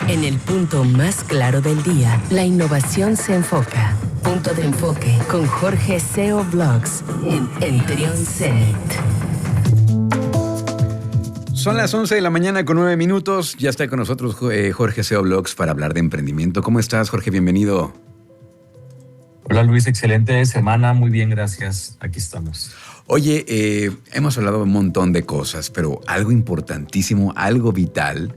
En el punto más claro del día, la innovación se enfoca. Punto de enfoque con Jorge SEO Blogs en Trión Zenit. Son las 11 de la mañana con 9 minutos. Ya está con nosotros Jorge SEO Blogs para hablar de emprendimiento. ¿Cómo estás, Jorge? Bienvenido. Hola Luis, excelente semana, muy bien, gracias. Aquí estamos. Oye, hemos hablado de un montón de cosas, pero algo importantísimo, algo vital,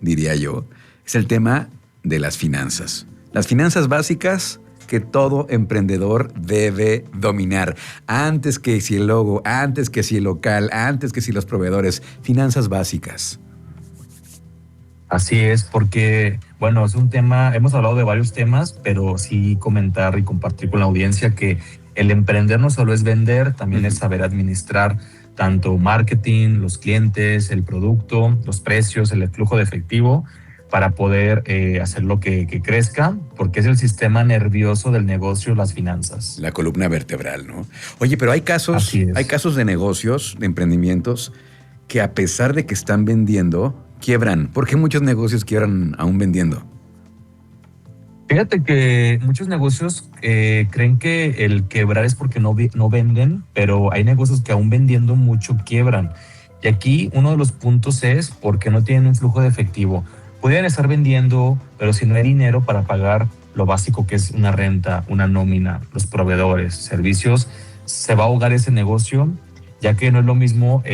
diría yo, es el tema de las finanzas. Las finanzas básicas que todo emprendedor debe dominar. Antes que si el logo, antes que si el local, antes que si los proveedores. Finanzas básicas. Así es, porque, bueno, es un tema, hemos hablado de varios temas, pero sí comentar y compartir con la audiencia que el emprender no solo es vender, también es saber administrar tanto marketing, los clientes, el producto, los precios, el flujo de efectivo, para poder hacer lo que crezca, porque es el sistema nervioso del negocio, las finanzas. La columna vertebral, ¿no? Oye, pero hay casos de negocios, de emprendimientos, que a pesar de que están vendiendo, quiebran. ¿Por qué muchos negocios quiebran aún vendiendo? Fíjate que muchos negocios creen que el quebrar es porque no venden, pero hay negocios que aún vendiendo mucho quiebran. Y aquí uno de los puntos es porque no tienen un flujo de efectivo. Podrían estar vendiendo, pero si no hay dinero para pagar lo básico que es una renta, una nómina, los proveedores, servicios, se va a ahogar ese negocio, ya que no es lo mismo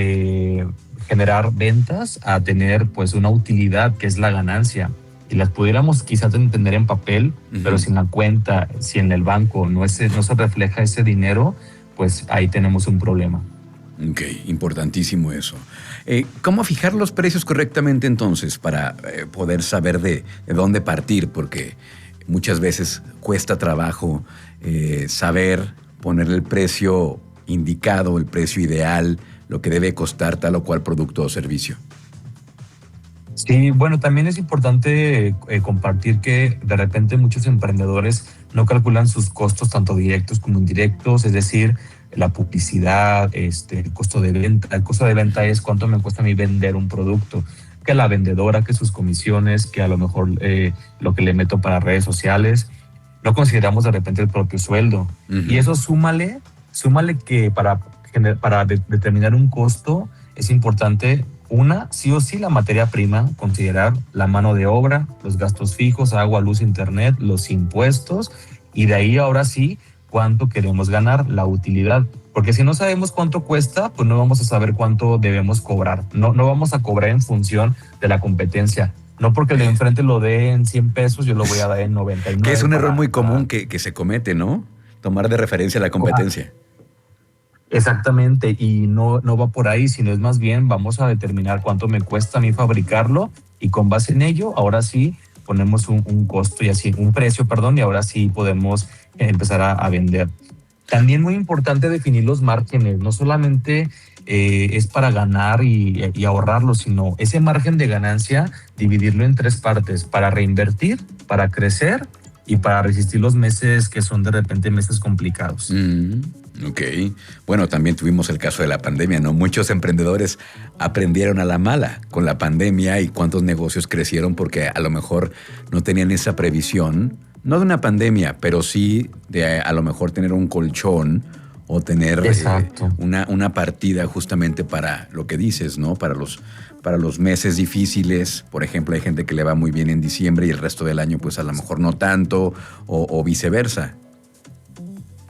generar ventas a tener pues una utilidad que es la ganancia. Y las pudiéramos quizás entender en papel, pero sin la cuenta, si en el banco no se refleja ese dinero, pues ahí tenemos un problema. Ok, importantísimo eso. ¿Cómo fijar los precios correctamente entonces para poder saber de dónde partir? Porque muchas veces cuesta trabajo saber poner el precio indicado, el precio ideal, lo que debe costar tal o cual producto o servicio. Sí, bueno, también es importante compartir que de repente muchos emprendedores no calculan sus costos tanto directos como indirectos, es decir, la publicidad, el costo de venta. El costo de venta es cuánto me cuesta a mí vender un producto, que la vendedora, que sus comisiones, que a lo mejor lo que le meto para redes sociales. No consideramos de repente el propio sueldo. Y eso súmale que para determinar un costo es importante, sí o sí, la materia prima, considerar la mano de obra, los gastos fijos, agua, luz, internet, los impuestos, y de ahí ahora sí, cuánto queremos ganar, la utilidad. Porque si no sabemos cuánto cuesta, pues no vamos a saber cuánto debemos cobrar. No vamos a cobrar en función de la competencia. No porque el de enfrente lo dé en 100 pesos, yo lo voy a dar en 99. Que es un error muy común que se comete, ¿no? Tomar de referencia la competencia. Exactamente, y no va por ahí, sino es más bien vamos a determinar cuánto me cuesta a mí fabricarlo, y con base en ello, ahora sí ponemos un costo y así, un precio, y ahora sí podemos empezar a vender. También muy importante definir los márgenes, no solamente es para ganar y ahorrarlo, sino ese margen de ganancia, dividirlo en 3 partes: para reinvertir, para crecer y para resistir los meses que son de repente meses complicados. Ok. Bueno, también tuvimos el caso de la pandemia, ¿no? Muchos emprendedores aprendieron a la mala con la pandemia, y cuántos negocios crecieron porque a lo mejor no tenían esa previsión, no de una pandemia, pero sí de a lo mejor tener un colchón o tener una partida justamente para lo que dices, ¿no? Para los meses difíciles. Por ejemplo, hay gente que le va muy bien en diciembre y el resto del año pues a lo mejor no tanto, o viceversa.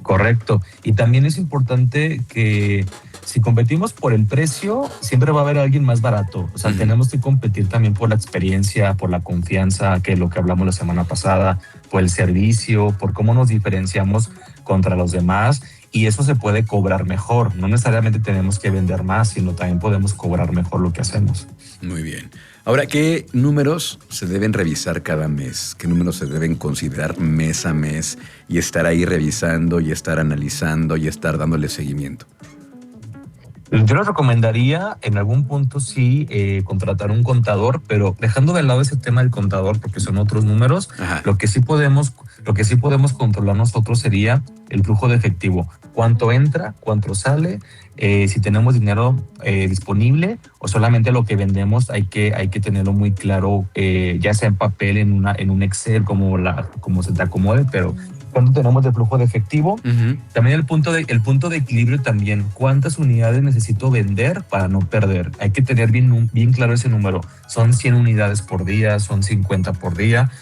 Correcto. Y también es importante que si competimos por el precio, siempre va a haber alguien más barato. O sea, tenemos que competir también por la experiencia, por la confianza, que es lo que hablamos la semana pasada, por el servicio, por cómo nos diferenciamos contra los demás. Y eso se puede cobrar mejor. No necesariamente tenemos que vender más, sino también podemos cobrar mejor lo que hacemos. Muy bien. Ahora, ¿qué números se deben revisar cada mes? ¿Qué números se deben considerar mes a mes y estar ahí revisando y estar analizando y estar dándole seguimiento? Yo les recomendaría en algún punto sí contratar un contador, pero dejando de lado ese tema del contador porque son otros números. Lo que sí podemos Lo que sí podemos controlar nosotros sería el flujo de efectivo. Cuánto entra, cuánto sale, si tenemos dinero disponible o solamente lo que vendemos hay que tenerlo muy claro, ya sea en papel, en un Excel, como se te acomode, pero cuánto tenemos de flujo de efectivo. Ujú. También el punto de equilibrio también. ¿Cuántas unidades necesito vender para no perder? Hay que tener bien claro ese número. Son 100 unidades por día, son 50 por día.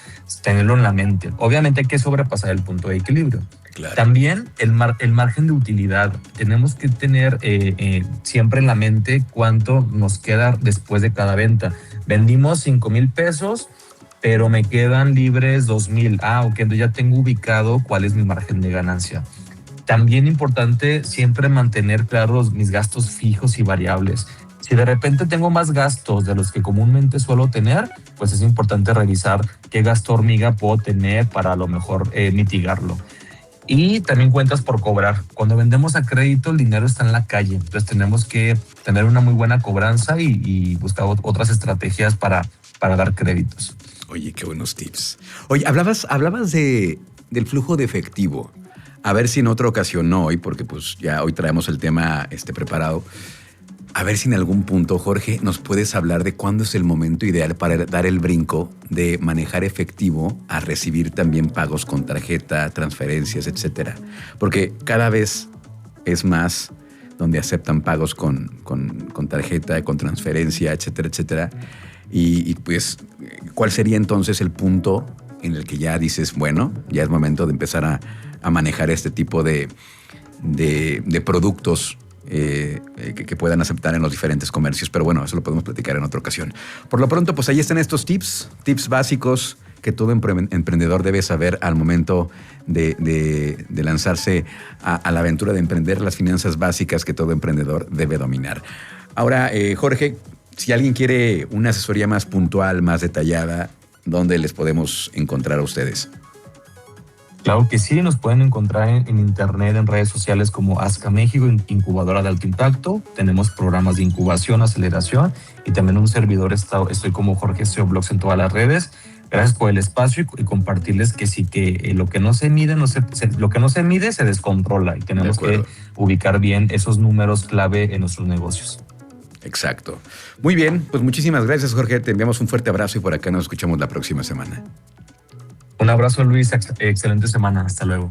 Tenerlo en la mente. Obviamente hay que sobrepasar el punto de equilibrio. Claro. También el margen de utilidad. Tenemos que tener siempre en la mente cuánto nos queda después de cada venta. Vendimos 5,000 pesos, pero me quedan libres 2,000. Ok, entonces ya tengo ubicado cuál es mi margen de ganancia. También importante siempre mantener claros mis gastos fijos y variables. Si de repente tengo más gastos de los que comúnmente suelo tener, pues es importante revisar qué gasto hormiga puedo tener para a lo mejor mitigarlo. Y también cuentas por cobrar. Cuando vendemos a crédito, el dinero está en la calle. Entonces tenemos que tener una muy buena cobranza y buscar otras estrategias para dar créditos. Oye, qué buenos tips. Oye, hablabas del flujo de efectivo. A ver si en otra ocasión, no hoy, porque pues ya hoy traemos el tema preparado. A ver si en algún punto, Jorge, nos puedes hablar de cuándo es el momento ideal para dar el brinco de manejar efectivo a recibir también pagos con tarjeta, transferencias, etcétera. Porque cada vez es más donde aceptan pagos con tarjeta, con transferencia, etcétera, etcétera. Y pues, ¿cuál sería entonces el punto en el que ya dices, bueno, ya es momento de empezar a manejar este tipo de productos que puedan aceptar en los diferentes comercios? Pero bueno, eso lo podemos platicar en otra ocasión. Por lo pronto, pues ahí están estos tips básicos que todo emprendedor debe saber al momento de lanzarse a la aventura de emprender, las finanzas básicas que todo emprendedor debe dominar. Ahora, Jorge, si alguien quiere una asesoría más puntual, más detallada, ¿dónde les podemos encontrar a ustedes? Claro que sí, nos pueden encontrar en internet, en redes sociales como Azca México, incubadora de alto impacto. Tenemos programas de incubación, aceleración y también un servidor. Estoy como Jorge SEO Blogs en todas las redes. Gracias por el espacio y compartirles que sí, que lo que no se mide, lo que no se mide se descontrola y tenemos que ubicar bien esos números clave en nuestros negocios. Exacto. Muy bien, pues muchísimas gracias, Jorge. Te enviamos un fuerte abrazo y por acá nos escuchamos la próxima semana. Un abrazo, Luis. Excelente semana. Hasta luego.